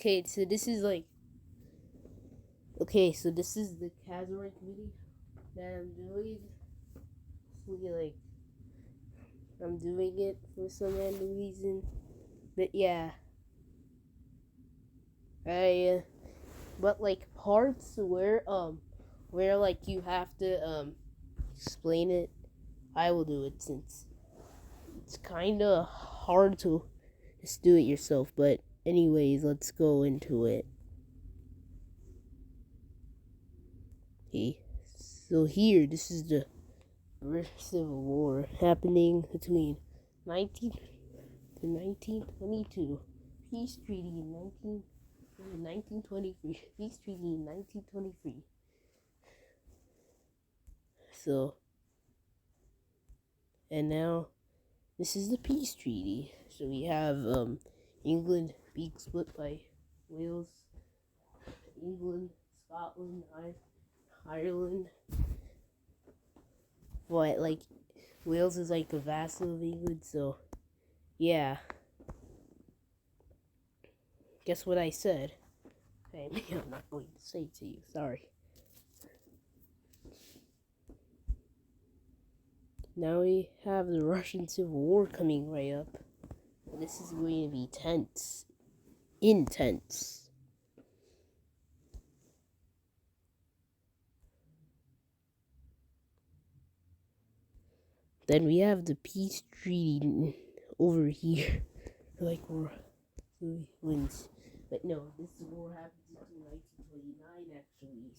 Okay, so this is like. Okay, so this is the Kasierreich video that I'm doing. Like, I'm doing it for some random reason. But yeah. But like parts where like you have to explain it, I will do it since it's kinda hard to just do it yourself. But anyways, let's go into it. Okay, so here, this is the British Civil War happening between 19 to 1922. Peace Treaty in 1923. Peace Treaty in 1923. So, and now this is the peace treaty. So we have England being split by Wales, England, Scotland, Ireland. What, like, Wales is like a vassal of England, so yeah. Guess what I said? Okay, I'm not going to say it to you, sorry. Now we have the Russian Civil War coming right up. And this is going to be tense. Intense. Then we have the peace treaty over here. Like we're wins. But no, this war happens in 1929 actually.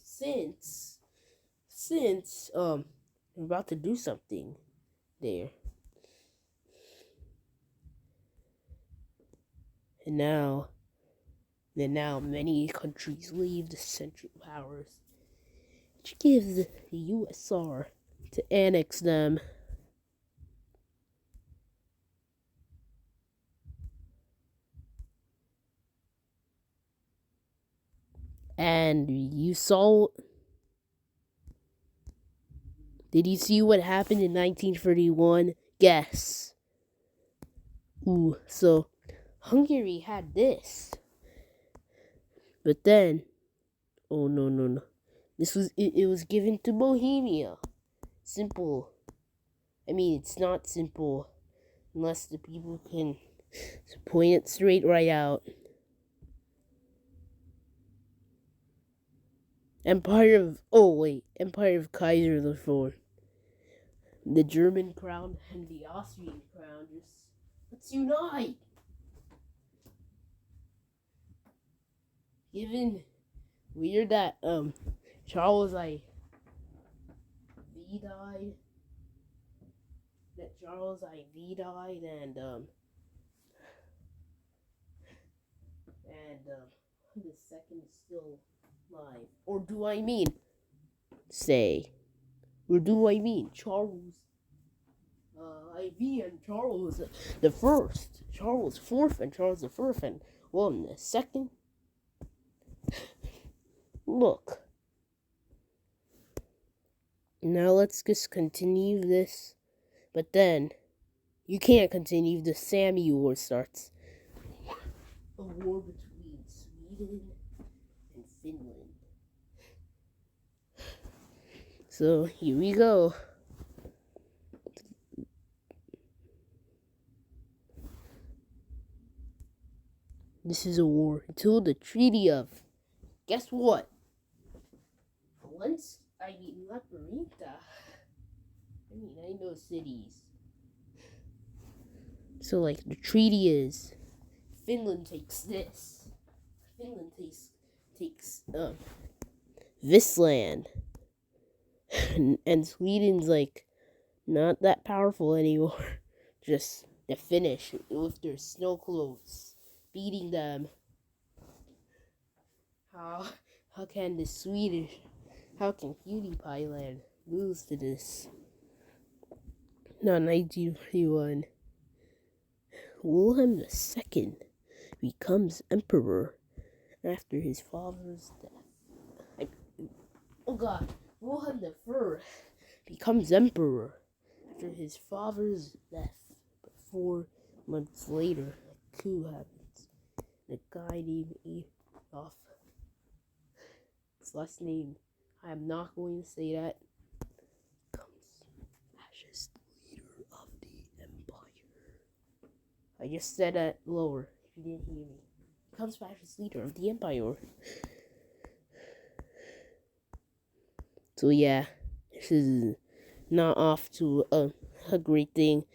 Since we're about to do something there. And now many countries leave the Central Powers, which gives the USSR to annex them. And did you see what happened in 1931? Guess. Ooh, so Hungary had this. But then, oh no. It was given to Bohemia. Simple. I mean, it's not simple unless the people can point it straight right out. Empire of Kaiser the Fourth. The German crown and the Austrian crown. Just let's unite. Given weird that Charles IV died. That Charles IV died and the second is still alive. Or do I mean Charles IV and Charles the First, Charles IV and Charles the First, and Wilhelm the Second? Look. Now let's just continue this, but then you can't continue. The Sammy War starts. A war between Sweden and Finland. So here we go. This is a war until the Treaty of. Guess what? Laparita. I know cities. So, like, the treaty is Finland takes this. Finland takes this land. And Sweden's, like, not that powerful anymore. Just the Finnish with their snow clothes beating them. How can the Swedish, how can PewDiePie land lose to this? No, 1941. Wilhelm II becomes emperor after his father's death. Wilhelm I becomes emperor after his father's death. But 4 months later, a coup happens. The guy named Adolf. His last name, I am not going to say that. Comes fascist leader of the empire. I just said that lower. If you didn't hear me. Becomes fascist leader of the empire. So yeah, this is not off to a great thing.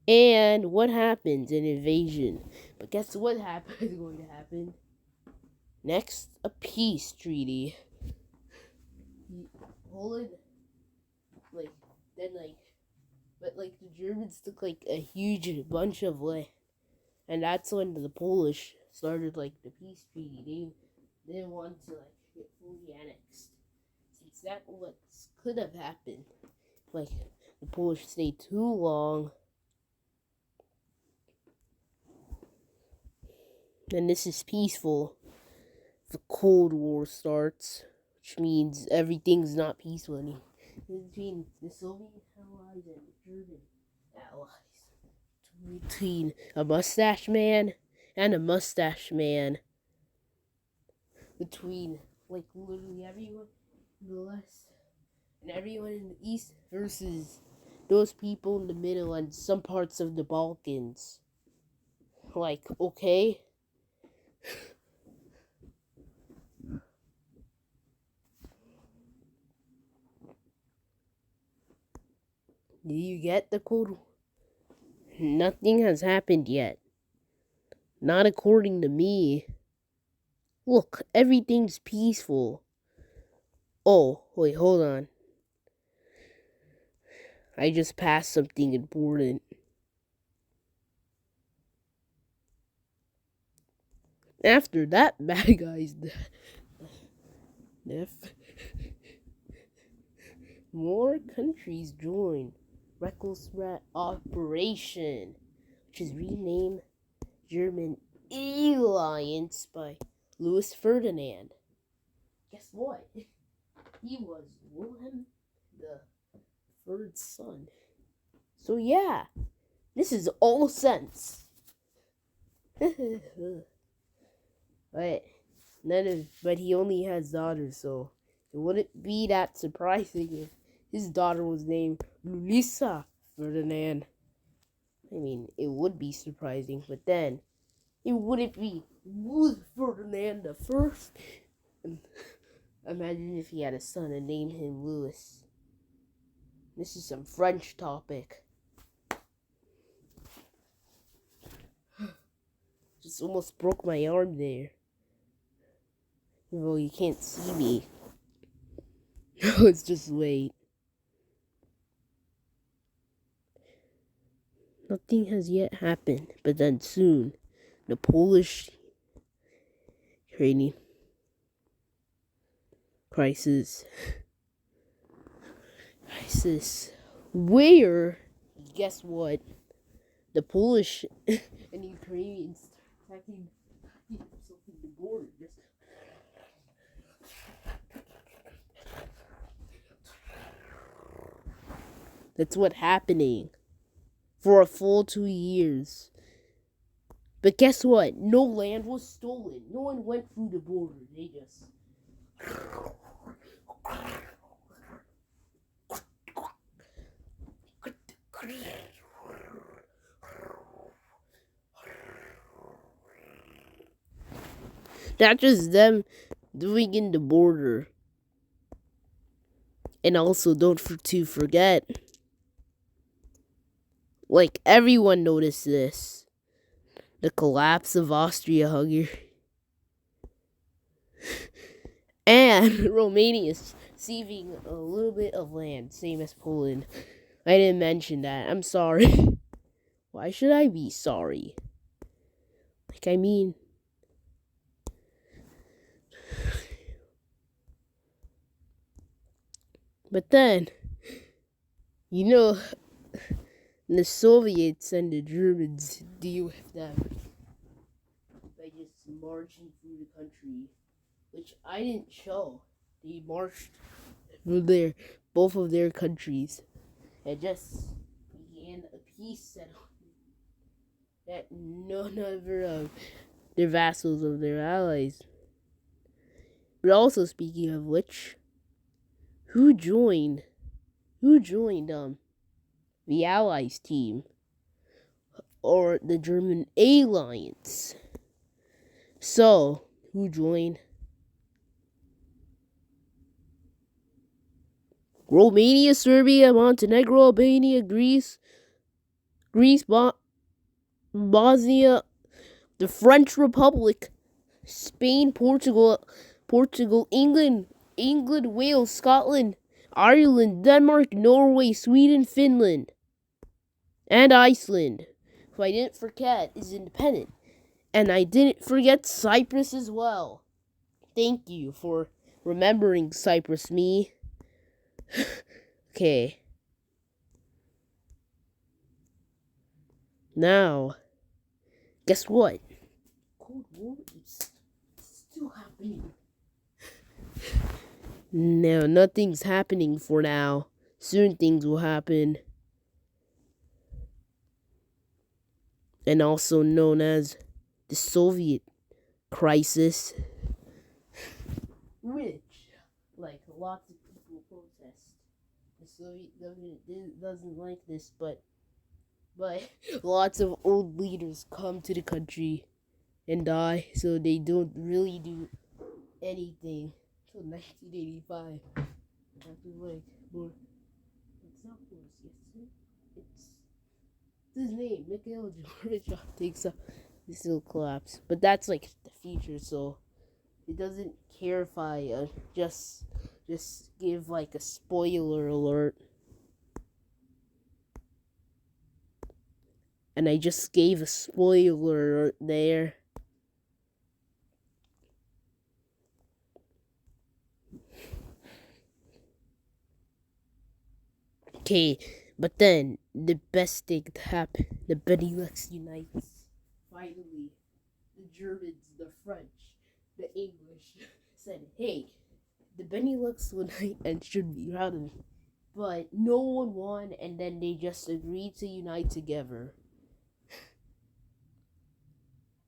And what happens? An invasion. But guess what is going to happen? Next, a peace treaty. Poland, but the Germans took a huge bunch of land. And that's when the Polish started the peace treaty. They didn't want to get fully annexed. Since that what could have happened. The Polish stayed too long. And this is peaceful. The Cold War starts, which means everything's not peaceful anymore. Between the Soviet allies and the German allies. Between a mustache man and a mustache man. Between literally everyone in the West and everyone in the East versus those people in the middle and some parts of the Balkans. Okay? Do you get the Cold War? Nothing has happened yet. Not according to me. Look, everything's peaceful. Oh, wait, hold on. I just passed something important. After that bad guy's death, more countries join Reckless Rat Operation, which is renamed German Alliance by Louis Ferdinand. Guess what? He was Wilhelm the third son. So yeah, this is all sense. But he only has daughters, so it wouldn't be that surprising if his daughter was named Louisa Ferdinand. I mean, it would be surprising, but then it wouldn't be Louis Ferdinand the first. Imagine if he had a son and named him Louis. This is some French topic. Just almost broke my arm there. Well, you can't see me. Let's just wait. Nothing has yet happened, but then soon, the Polish Ukrainian crisis. Where, guess what? The Polish and Ukrainians attacking themselves in the border. That's what's happening for a full 2 years. But guess what? No land was stolen. No one went through the border. They just... That's just them doing in the border. And also, don't forget, everyone noticed this. The collapse of Austria-Hungary. And Romania is receiving a little bit of land, same as Poland. I didn't mention that. I'm sorry. Why should I be sorry? But then, the Soviets and the Germans deal with them by just marching through the country, which I didn't show. They marched through both of their countries and just began a peace settlement that none of They're vassals of their allies. But also, speaking of which, who joined? The Allies team or the German alliance? So, who joined? Romania, Serbia, Montenegro, Albania, Greece, Bosnia, the French Republic, Spain, Portugal, England, Wales, Scotland, Ireland, Denmark, Norway, Sweden, Finland, and Iceland, who I didn't forget is independent. And I didn't forget Cyprus as well. Thank you for remembering Cyprus, me. Okay. Now, guess what? Cold War is still happening. No, nothing's happening for now. Soon things will happen. And also known as the Soviet crisis. Which, like, lots of people protest. The Soviet government doesn't like this, but lots of old leaders come to the country and die, so they don't really do anything till 1985. After like more, it's not Boris Yeltsin. It's his name, Mikhail Gorbachev takes up. This will collapse, but that's like the future, so it doesn't care if I just give like a spoiler alert. And I just gave a spoiler there. Okay, but then the best thing to happen, the Benelux unites. Finally, the Germans, the French, the English said, hey, the Benelux unite and should be proud of me. But no one won, and then they just agreed to unite together.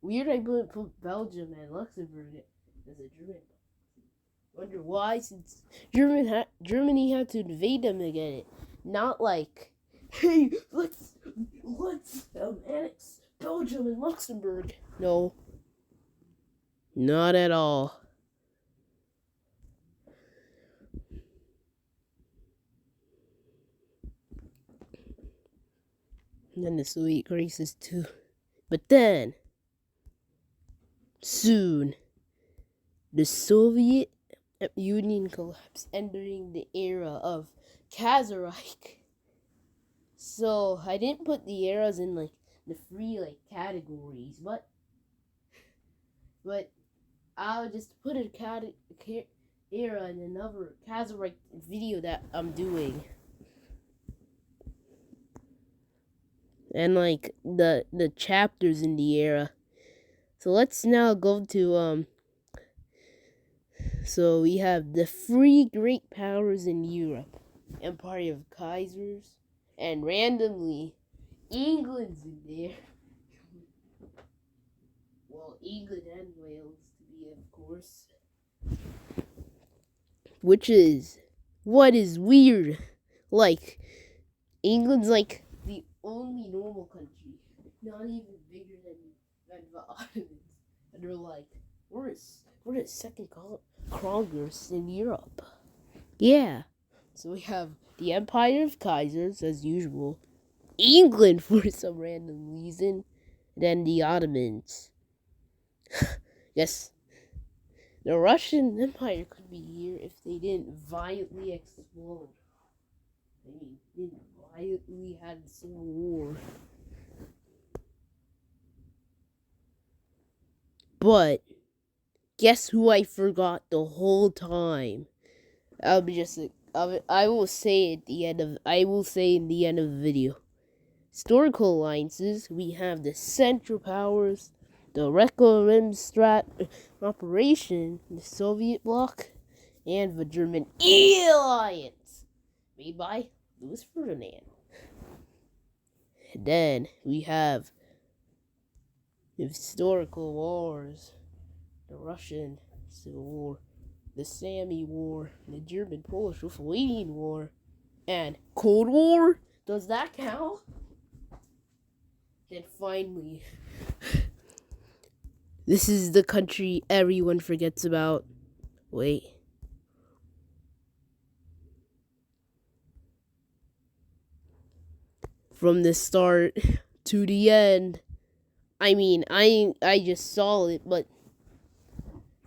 Weird I wouldn't put Belgium and Luxembourg as a German. Wonder why, since Germany had to invade them to get it. Not like, hey, let's annex Belgium and Luxembourg. No. Not at all. And then the Soviet crisis too. But then, soon, the Soviet Union collapsed, entering the era of Kasierreich. So I didn't put the eras in like the free like categories, but I'll just put a era in another Kasierreich video that I'm doing. And like the chapters in the era. So let's now go to so we have the three great powers in Europe. Empire of Kaisers, and randomly England's in there. Well, England and Wales to be, of course. Which is what is weird. Like, England's like the only normal country, not even bigger than the Ottomans. And they're like, we're the second Congress in Europe. Yeah. So we have the Empire of Kaisers, as usual. England, for some random reason. Then the Ottomans. Yes. The Russian Empire could be here if they didn't violently explode. They didn't violently have a civil war. But guess who I forgot the whole time? I'll be just I will say at the end of the video. Historical alliances, we have the Central Powers, the Reich operation, the Soviet bloc, and the German alliance, made by Louis Ferdinand. And then we have historical wars, the Russian Civil War, the Sami War, the German-Polish-Lithuanian War, and Cold War? Does that count? Then finally, this is the country everyone forgets about. Wait. From the start to the end. I mean, I just saw it, but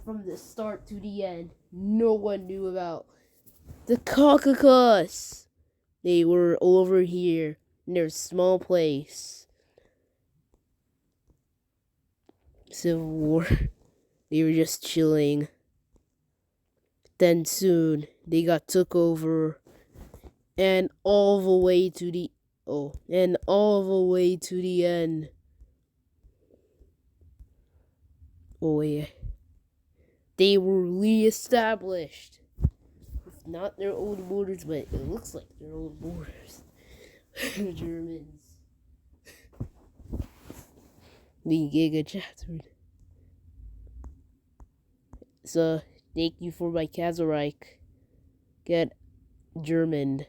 from the start to the end, no one knew about the Caucasus. They were over here in their small place. Civil War. They were just chilling. Then soon they got took over, and all the way to the end. Oh yeah. They were re-established. With not their own borders, but it looks like their own borders. The Germans. The Giga Chapter. So, thank you for my Kasierreich. Get German.